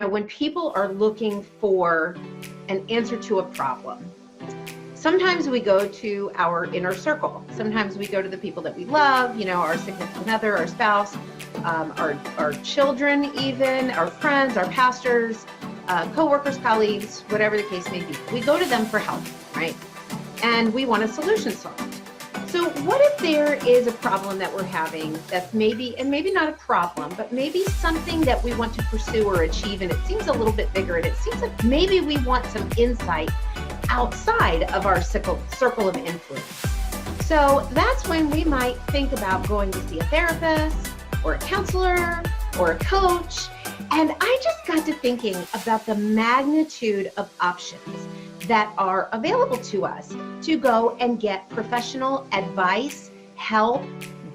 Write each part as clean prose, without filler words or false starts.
When people are looking for an answer to a problem, sometimes we go to our inner circle. Sometimes we go to the people that we love, our significant other, our spouse, our children even, our friends, our pastors, co-workers, colleagues, whatever the case may be. We go to them for help, right? And we want a solution solved. So what if there is a problem that we're having that's maybe not a problem, but maybe something that we want to pursue or achieve, and it seems a little bit bigger, and it seems like maybe we want some insight outside of our circle of influence. So that's when we might think about going to see a therapist or a counselor or a coach. And I just got to thinking about the magnitude of options that are available to us to go and get professional advice, help,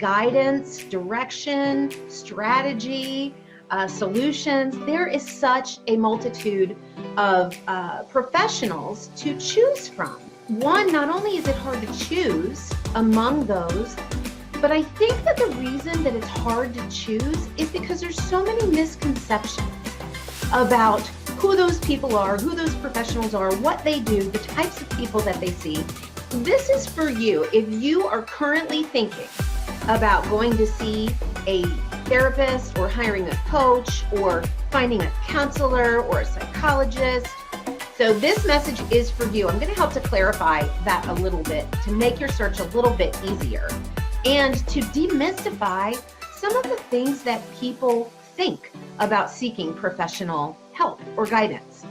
guidance, direction, strategy, solutions. There is such a multitude of professionals to choose from. One, not only is it hard to choose among those, but I think that the reason that it's hard to choose is because there's so many misconceptions about who those people are, who those professionals are, what they do, the types of people that they see. This is for you. If you are currently thinking about going to see a therapist or hiring a coach or finding a counselor or a psychologist, so this message is for you. I'm going to help to clarify that a little bit, to make your search a little bit easier, and to demystify some of the things that people think about seeking professional help or guidance.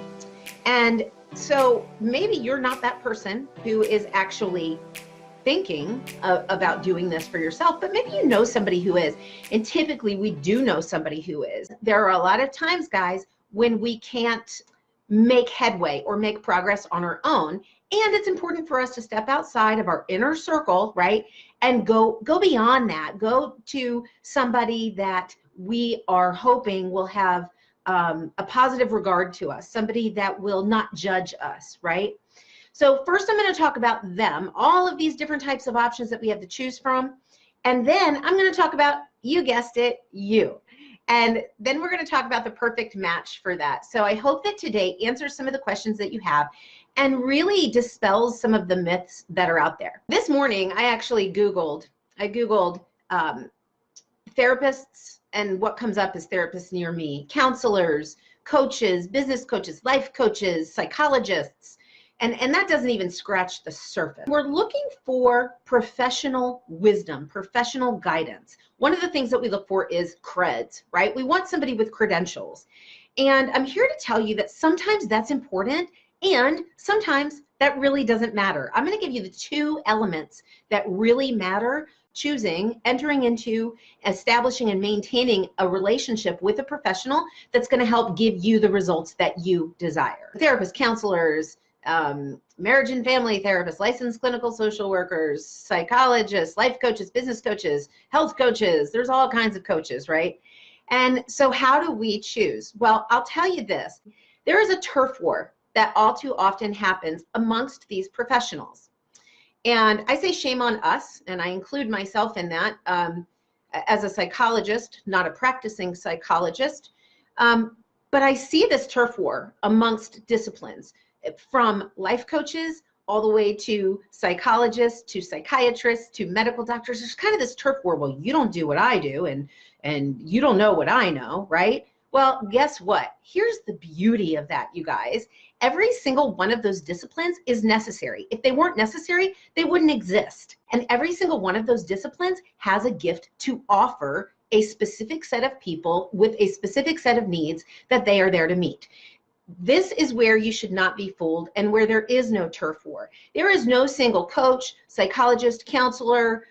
And so maybe you're not that person who is actually thinking about doing this for yourself, but maybe you know somebody who is. And typically we do know somebody who is. There are a lot of times, guys, when we can't make headway or make progress on our own. And it's important for us to step outside of our inner circle, right? And go beyond that. Go to somebody that we are hoping will have a positive regard to us, somebody that will not judge us, right? So first I'm going to talk about them, all of these different types of options that we have to choose from. And then I'm going to talk about, you guessed it, you. And then we're going to talk about the perfect match for that. So I hope that today answers some of the questions that you have and really dispels some of the myths that are out there. This morning, I actually Googled therapists, and what comes up is therapists near me, counselors, coaches, business coaches, life coaches, psychologists, and that doesn't even scratch the surface. We're looking for professional wisdom, professional guidance. One of the things that we look for is creds, right? We want somebody with credentials. And I'm here to tell you that sometimes that's important and sometimes that really doesn't matter. I'm going to give you the two elements that really matter: entering into, establishing, and maintaining a relationship with a professional that's going to help give you the results that you desire. Therapists, counselors, marriage and family therapists, licensed clinical social workers, psychologists, life coaches, business coaches, health coaches. There's all kinds of coaches, right? And so how do we choose? Well, I'll tell you this. There is a turf war that all too often happens amongst these professionals. And I say shame on us, and I include myself in that as a psychologist, not a practicing psychologist. But I see this turf war amongst disciplines, from life coaches all the way to psychologists, to psychiatrists, to medical doctors. There's kind of this turf war. Well, you don't do what I do, and you don't know what I know, right? Well, guess what? Here's the beauty of that, you guys. Every single one of those disciplines is necessary. If they weren't necessary, they wouldn't exist. And every single one of those disciplines has a gift to offer a specific set of people with a specific set of needs that they are there to meet. This is where you should not be fooled and where there is no turf war. There is no single coach, psychologist, counselor,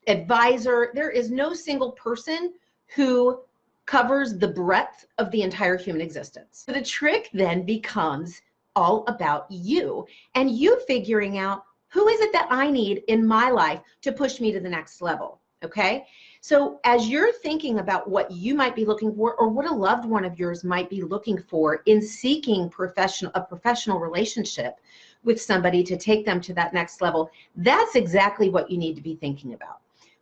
advisor. There is no single person who covers the breadth of the entire human existence. So the trick then becomes all about you and you figuring out, who is it that I need in my life to push me to the next level, okay? So as you're thinking about what you might be looking for or what a loved one of yours might be looking for in seeking a professional relationship with somebody to take them to that next level, that's exactly what you need to be thinking about.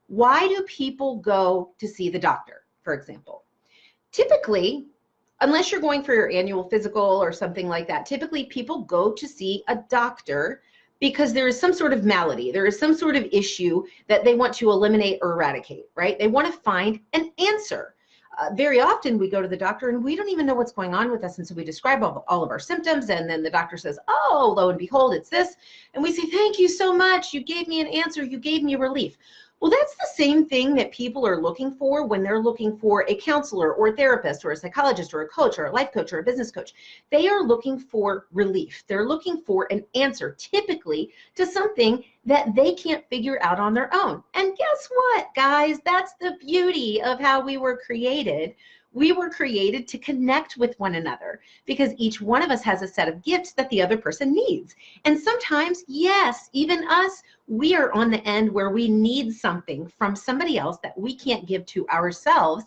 Why do people go to see the doctor, for example? typically, unless you're going for your annual physical or something like that, typically people go to see a doctor because there is some sort of malady, there is some sort of issue that they want to eliminate or eradicate, right? They want to find an answer. Very often we go to the doctor and we don't even know what's going on with us, and so we describe all of our symptoms, and then the doctor says, oh, lo and behold, it's this, and we say, thank you so much, you gave me an answer, you gave me relief. Well, that's the same thing that people are looking for when they're looking for a counselor or a therapist or a psychologist or a coach or a life coach or a business coach. They are looking for relief. They're looking for an answer, typically to something that they can't figure out on their own. And guess what, guys? That's the beauty of how we were created. We were created to connect with one another because each one of us has a set of gifts that the other person needs. And sometimes, yes, even us, we are on the end where we need something from somebody else that we can't give to ourselves,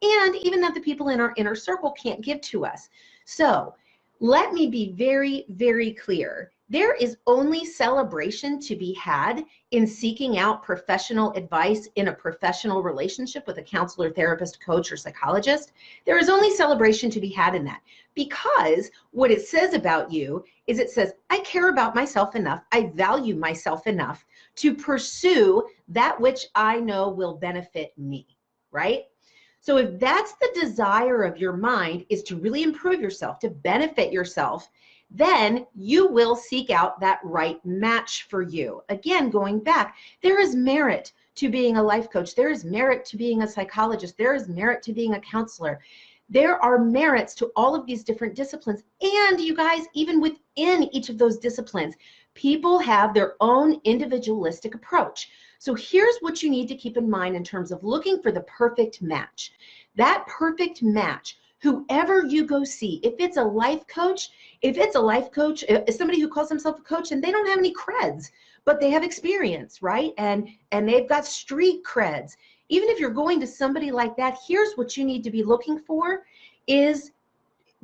and even that the people in our inner circle can't give to us. So let me be very, very clear. There is only celebration to be had in seeking out professional advice in a professional relationship with a counselor, therapist, coach, or psychologist. There is only celebration to be had in that, because what it says about you is it says, I care about myself enough, I value myself enough to pursue that which I know will benefit me, right? So if that's the desire of your mind, is to really improve yourself, to benefit yourself, then you will seek out that right match for you. Again, going back, there is merit to being a life coach. There is merit to being a psychologist. There is merit to being a counselor. There are merits to all of these different disciplines. And you guys, even within each of those disciplines, people have their own individualistic approach. So here's what you need to keep in mind in terms of looking for the perfect match. That perfect match, whoever you go see, if it's a life coach, if somebody who calls himself a coach and they don't have any creds, but they have experience, right? And they've got street creds. Even if you're going to somebody like that, here's what you need to be looking for is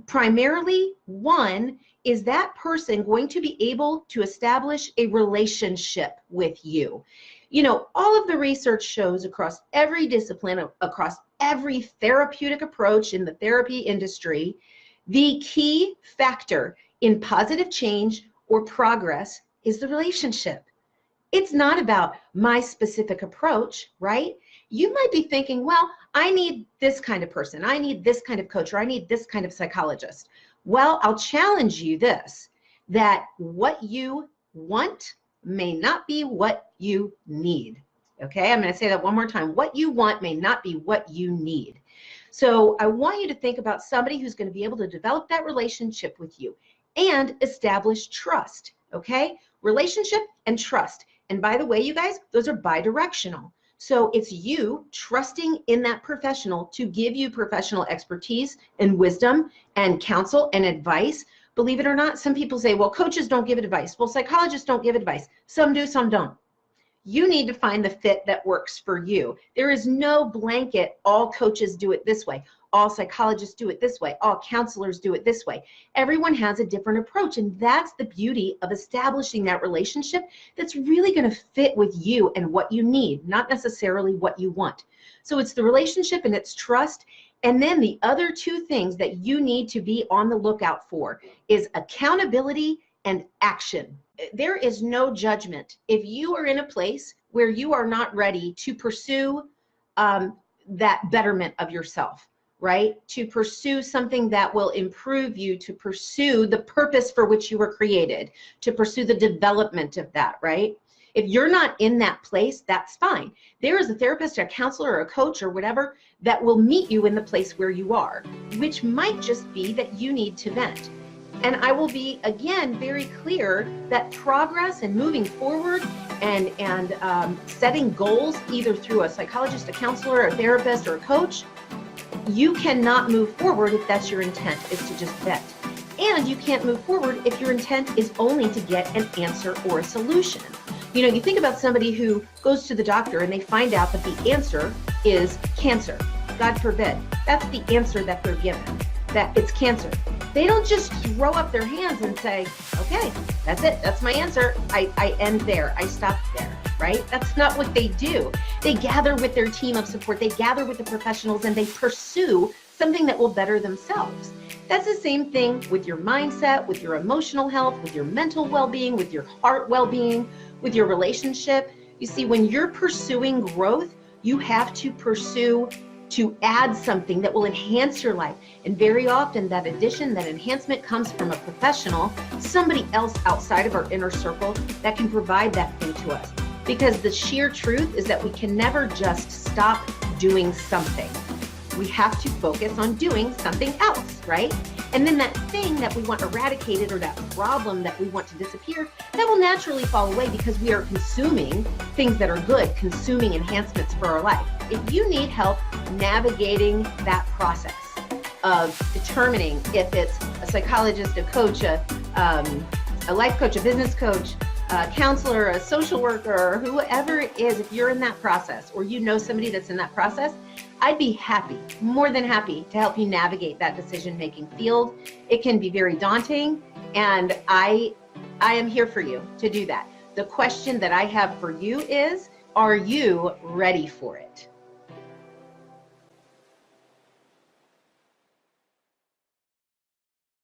primarily, one, is that person going to be able to establish a relationship with you? You know, all of the research shows across every discipline, across every therapeutic approach in the therapy industry, the key factor in positive change or progress is the relationship. It's not about my specific approach, right? You might be thinking, well, I need this kind of person, I need this kind of coach, or I need this kind of psychologist. Well, I'll challenge you this, that what you want may not be what you need. Okay, I'm going to say that one more time. What you want may not be what you need. So I want you to think about somebody who's going to be able to develop that relationship with you and establish trust. Okay, relationship and trust. And by the way, you guys, those are bidirectional. So it's you trusting in that professional to give you professional expertise and wisdom and counsel and advice. Believe it or not, some people say, well, coaches don't give advice. Well, psychologists don't give advice. Some do, some don't. You need to find the fit that works for you. There is no blanket, all coaches do it this way, all psychologists do it this way, all counselors do it this way. Everyone has a different approach, and that's the beauty of establishing that relationship that's really going to fit with you and what you need, not necessarily what you want. So it's the relationship and it's trust. And then the other two things that you need to be on the lookout for is accountability and action. There is no judgment. If you are in a place where you are not ready to pursue that betterment of yourself, right? To pursue something that will improve you, to pursue the purpose for which you were created, to pursue the development of that, right? If you're not in that place, that's fine. There is a therapist, a counselor, or a coach, or whatever that will meet you in the place where you are, which might just be that you need to vent. And I will be, again, very clear that progress and moving forward and setting goals, either through a psychologist, a counselor, a therapist, or a coach, you cannot move forward if that's your intent, is to just vent. And you can't move forward if your intent is only to get an answer or a solution. You know, you think about somebody who goes to the doctor and they find out that the answer is cancer. God forbid. That's the answer that they're given, that it's cancer. They don't just throw up their hands and say, okay, that's it, that's my answer. I end there, I stop there, right? That's not what they do. They gather with their team of support, they gather with the professionals, and they pursue something that will better themselves. That's the same thing with your mindset, with your emotional health, with your mental well-being, with your heart well-being, with your relationship. You see, when you're pursuing growth, you have to pursue to add something that will enhance your life. And very often that addition, that enhancement comes from a professional, somebody else outside of our inner circle that can provide that thing to us. Because the sheer truth is that we can never just stop doing something. We have to focus on doing something else, right? And then that thing that we want eradicated, or that problem that we want to disappear, that will naturally fall away because we are consuming things that are good, consuming enhancements for our life. If you need help navigating that process of determining if it's a psychologist, a coach, a life coach, a business coach, a counselor, a social worker, whoever it is, if you're in that process or you know somebody that's in that process, I'd be happy, more than happy, to help you navigate that decision-making field. It can be very daunting, and I am here for you to do that. The question that I have for you is, are you ready for it?